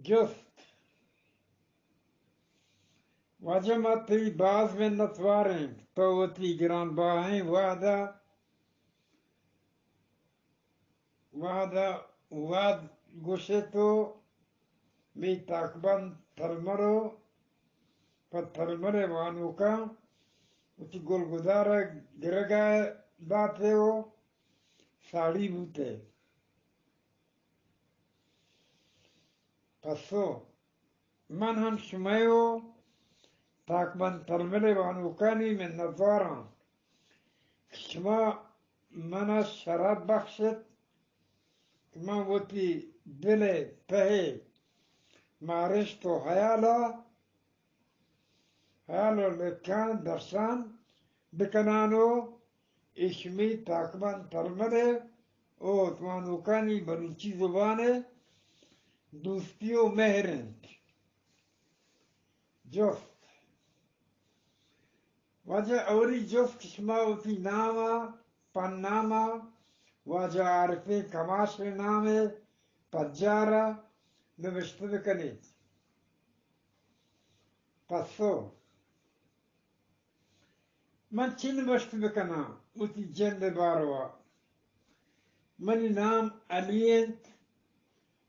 جست وجمعتي بعض من نتوارن توتي گرانباهی وعد گوشتو می تاکبن تلمرو پا تلمر وانوکا وچی گلگدار گرگای داتے ہو ساڑی بوتے پسو من هم شمایو تاکبن تلمر وانوکانی من نظاران شما من شراب بخشت من وتی دل ته معرشت و حیالو لکان درسان بکنانو اشمی تاکبن تلمره او توانوکانی بلوچی زبانه دوستی و مهرند جفت وجه اولی جفت شما وتی ناما پن ناما واجه عارفه کماش نامه پجارا نوشته بکنید پسو من چی نوشته بکنم اوتی جند باروا منی نام علیند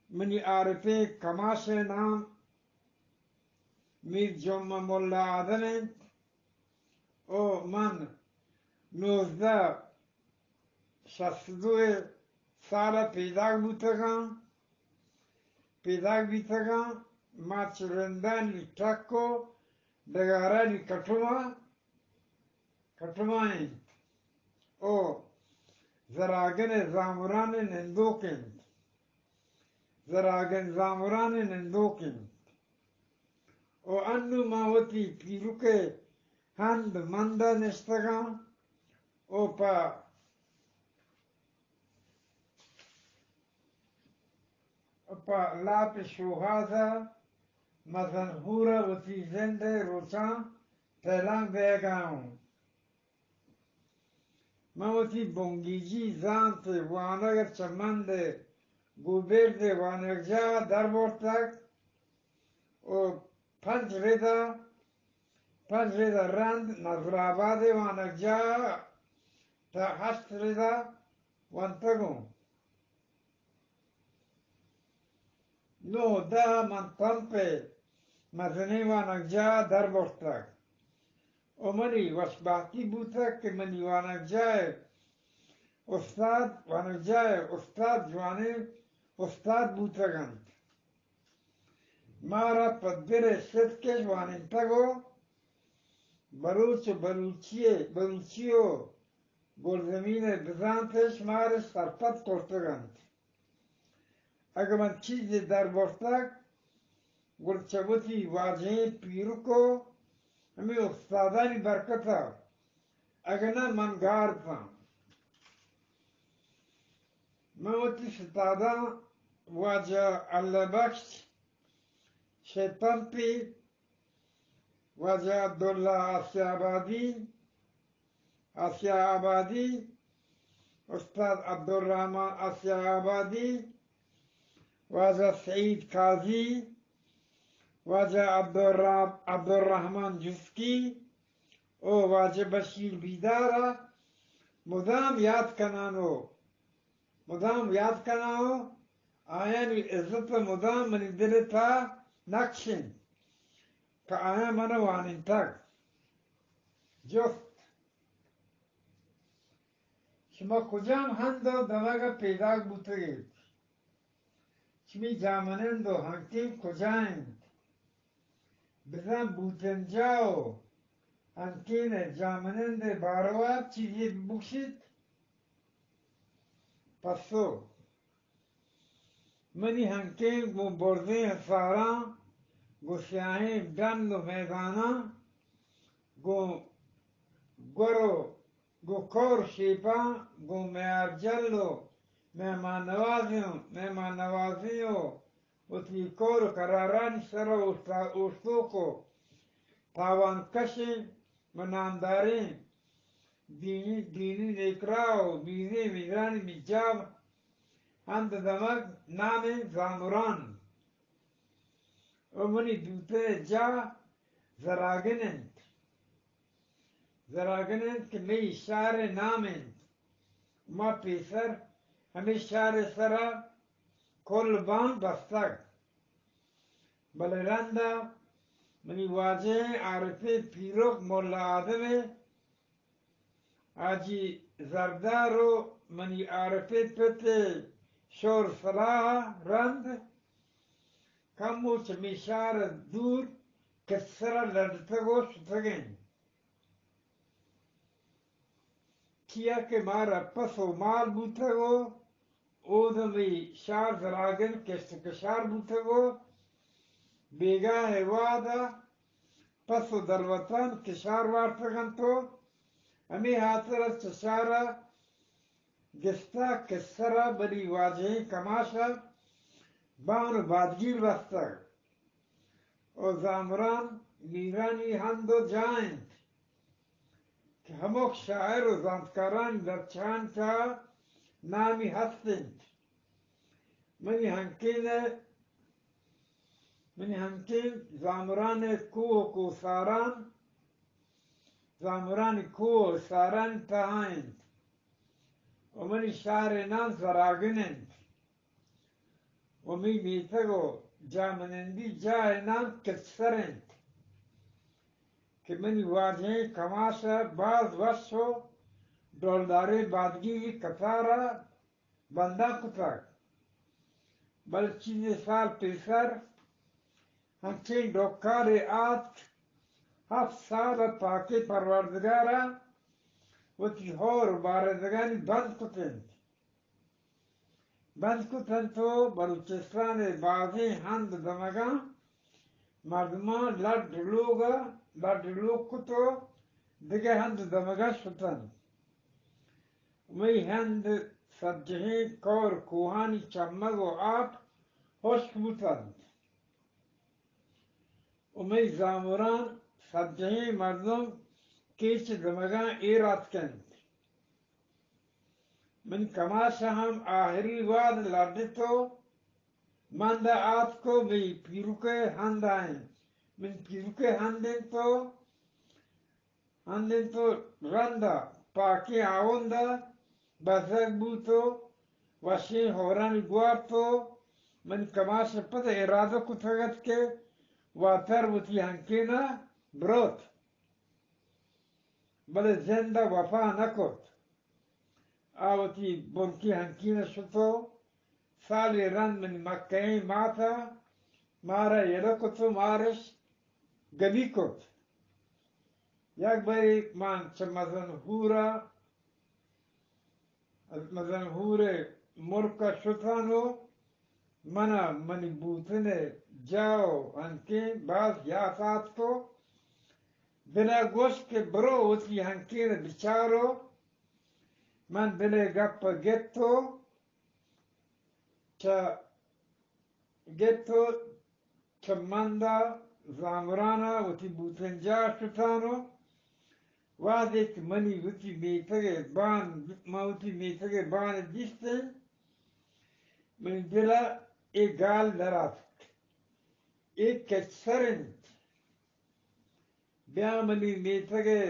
منی عارفه کماش نام میر جمع مولا آدمند او من 1962 سال پیداگ بیتگم ما چرندانی ٹکو دگارانی کٹمائند او زراگن زامران نندوکند او انو ماوتی پیروکه هند منده نشتگم او پا لاپ شوهازا مزنهورا وتی زنده روچان تیلان بیگاون من وتی بونگیجی زانت وانگر چمنده گوبرد وانگجا در بورتک او پنج ردا رند نظرآباد وانگجا تا 8 ردا وانتگون 9-10 من تنپه مزنی وانگجا در بورتک او منی وشباتی بوتک که منی وانگجای استاد جوانی استاد بوتگند مارا پدر صدکش واننتگو بلوچیو گلزمین بزانتش مار سرپت کرتگند اگر من چیزی در بورتک گلچبوتی واجه پیروکو همی استادانی برکتا اگر نه من گارتم من وتی استادا واجه الله بخش شیطان پی واجه عبدالله آسیا آبادی استاد عبدالرحمن آسیا آبادی واجه سعید قاضی واجه عبدالرحمن جسکی او واجه بشیر بیدارا مدام یاد کنانو آیانی عزت مدام منی دل تا نقشن که آیا من واننتگ جفت شما کجام هندو دماغ پیدا بوتگید شمی جامنند و هنکین کجایند بزن بوتنجاو هنکین جامنند باروات چیزی بکشید پسو منی هنکین گو برده ساران گو سیاهی دند و میدانا گو کور شیپا گو میارجلو مهمان نوازیو وتی کور قرارانی سر اوستوکو تاوان کشی منانداری دینی نیکراو بینی میدرانی میجاب هند دمک نام زامران ومنی دوته جا زراگنند که می شعر نامند ما پیسر همی شعر سرا کل بان بستگ بله رنده منی واجه عارفه پیروک مولا آدمه آجی زردارو منی عارفه پته شور صلاح رند کمو چه میشار دور کسرا لڑتگو شتگن کیا که مارا پس و مال بوتگو اودمی شار زراگن کشتکشار بوتگو بیگاه وادا پس و دلوطن کشار وارتگن تو امی حاصل چشارا گستا کسرا بری واجهی کماشا بانو بادگیر بستگ و زامران میرانی هندو جایند که هموک شاعر و زانتکاران در چند تا نامی هستند منی هنکین زامران کوه و ساران تهایند و منی شعر نام زراگنند و می میتگو جامنندی جای نام کسرند که منی واجه کماشا باز وشو دولداره بادگی کتارا بنده کتاک بل چیز سال پیسر همچین دوکار آت 7 سال پاکی پروردگارا و تی هور باردگانی بند کتن تو بلوچستان بازی هند دمگا مردمان لڑ کتو دیگه هند دمگا شتن می هند سجهی کور کوهانی چمگ و آب خشک بودند و می زاموران سجهی مردم کیچ دمگا ایراد کند من کماشا هم آخری واد لڑی تو من دا آت کو می پیروکے ہند آئیں من پیروکے ہندن تو رندا پاکی آوندا بزرگ بوتو وشین ہورانی گوار تو من کماشا پتہ ارادو کتگت کے واتر وطی ہنکینا بروت بلے زندہ وفا نکوت آوتی بنکی هنکین شتو سالی رن من مکهی ماتا مارا یلکتو مارش گبی کت یک باری من چه مزنهور مرکا شتانو منی بوتن جاو هنکین باز یاسات کو بنا گوشت که برو وطی هنکین بچارو من بله گپ گتو چه مندا زامرانا وطی بوتنجا شتانو وادی که منی وطی میتگه بان دیستن من دلا ایگال درافت ای کچسرند بیا منی میتگه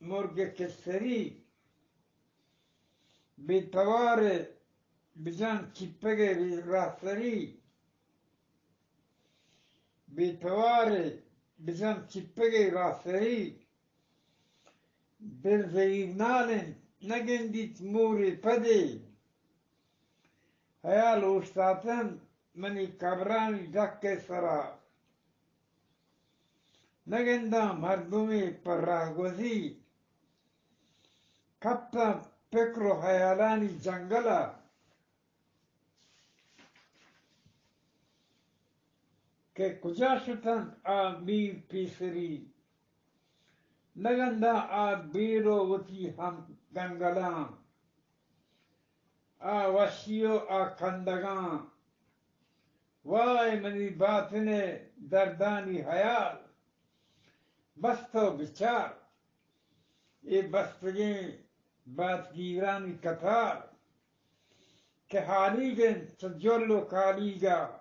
مرگ کسری بیتواره بجان چیپگه راسری بالزیبنالن نگندیت موری پده hayal ustaten منی کبرانی دکه سرا نگندم مردمی پر راهگذی کپتا فکر و خیالانی جنگلا که کجا شدن میر پیسری نگنده بیر و وطی هم گنگلان وشی و کندگان وای منی باطن دردانی حیال بست و بچار ای بستگی بادگیرانی کتار که حالیگن چه جلو کالیگا